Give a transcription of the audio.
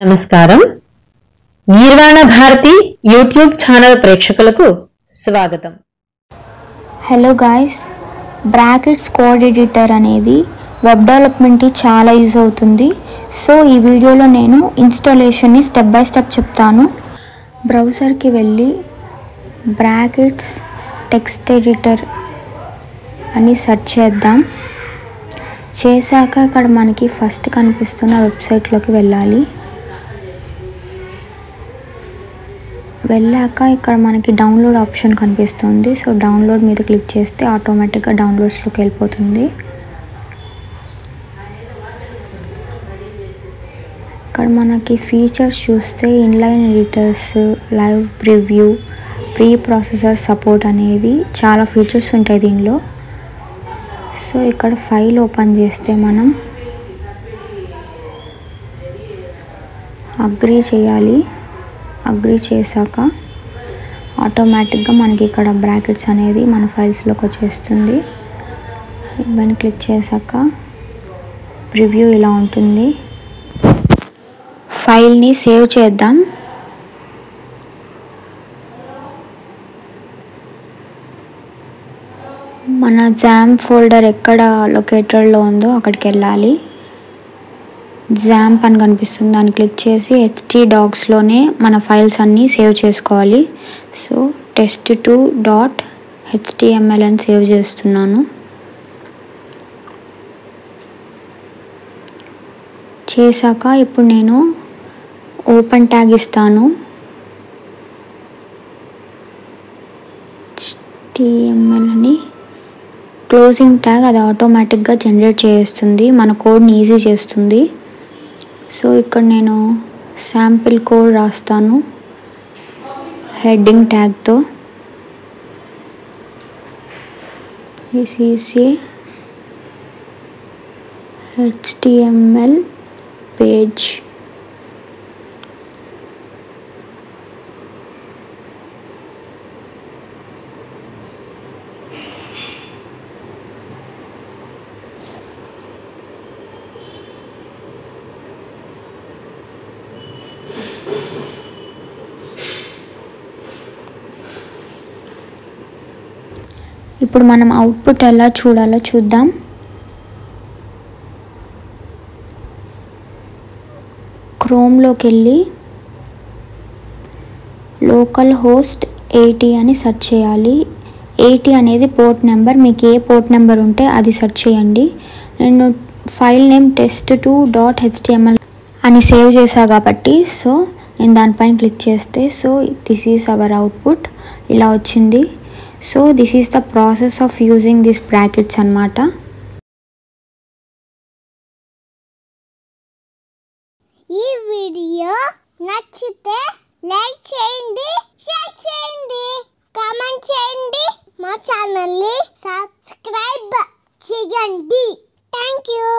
నమస్కారం. గీర్వాణ Bharati YouTube channel ప్రేక్షకులకు స్వాగతం. Hello guys, brackets code editor అనేది వెబ్ డెవలప్మెంట్కి చాలా యూజ్ అవుతుంది. సో ఈ వీడియోలో నేను ఇన్స్టాలేషన్ని స్టెప్ బై స్టెప్ చెప్తాను. బ్రౌజర్కి వెళ్ళి బ్రాకెట్స్ టెక్స్ట్ ఎడిటర్ అని సెర్చ్ చేద్దాం. చేశాక ఇక్కడ మనకి ఫస్ట్ కనిపిస్తున్న వెబ్సైట్లోకి వెళ్ళాక ఇక్కడ మనకి డౌన్లోడ్ ఆప్షన్ కనిపిస్తుంది. సో డౌన్లోడ్ మీద క్లిక్ చేస్తే ఆటోమేటిక్గా డౌన్లోడ్స్లోకి వెళ్ళిపోతుంది. ఇక్కడ మనకి ఫీచర్స్ చూస్తే inline editors, live preview, pre processor support అనేవి చాలా ఫీచర్స్ ఉంటాయి దీనిలో. సో ఇక్కడ ఫైల్ ఓపెన్ చేస్తే మనం అగ్రీ చేయాలి. అగ్రీ చేశాక ఆటోమేటిక్గా మనకి ఇక్కడ బ్రాకెట్స్ అనేది మన ఫైల్స్లోకి వచ్చేస్తుంది. ఇవన్నీ క్లిక్ చేశాక ప్రివ్యూ ఇలా ఉంటుంది. ఫైల్ని సేవ్ చేద్దాం. మన జామ్ ఫోల్డర్ ఎక్కడ లొకేటెడ్లో ఉందో అక్కడికి వెళ్ళాలి. జాంప్ అని కనిపిస్తుంది, దాన్ని క్లిక్ చేసి htdocsలోనే మన ఫైల్స్ అన్నీ సేవ్ చేసుకోవాలి. సో test2.html అని సేవ్ చేస్తున్నాను. చేశాక ఇప్పుడు నేను ఓపెన్ ట్యాగ్ ఇస్తాను. html అని క్లోజింగ్ ట్యాగ్ అది ఆటోమేటిక్గా జనరేట్ చేస్తుంది, మన కోడ్ని ఈజీ చేస్తుంది. సో ఇక్కడ నేను శాంపిల్ కోడ్ రాస్తాను హెడ్డింగ్ ట్యాగ్తో. This is a HTML page. ఇప్పుడు మనం అవుట్పుట్ ఎలా చూడాలో చూద్దాం. క్రోమ్లోకి వెళ్ళి లోకల్ హోస్ట్ 80 అని సెర్చ్ చేయాలి. 80 అనేది పోర్ట్ నెంబర్. మీకు ఏ పోర్ట్ నెంబర్ ఉంటే అది సెర్చ్ చేయండి. నేను ఫైల్ నేమ్ test2.html అని సేవ్ చేశా కాబట్టి సో నేను దానిపైన క్లిక్ చేస్తే so this is our output ఇలా వచ్చింది. So this is the process of using this brackets అన్నమాట. ఈ వీడియో నచ్చితే లైక్ చేయండి, షేర్ చేయండి, కామెంట్ చేయండి, మా ఛానల్ని సబ్స్క్రైబ్ చేయండి. Thank you.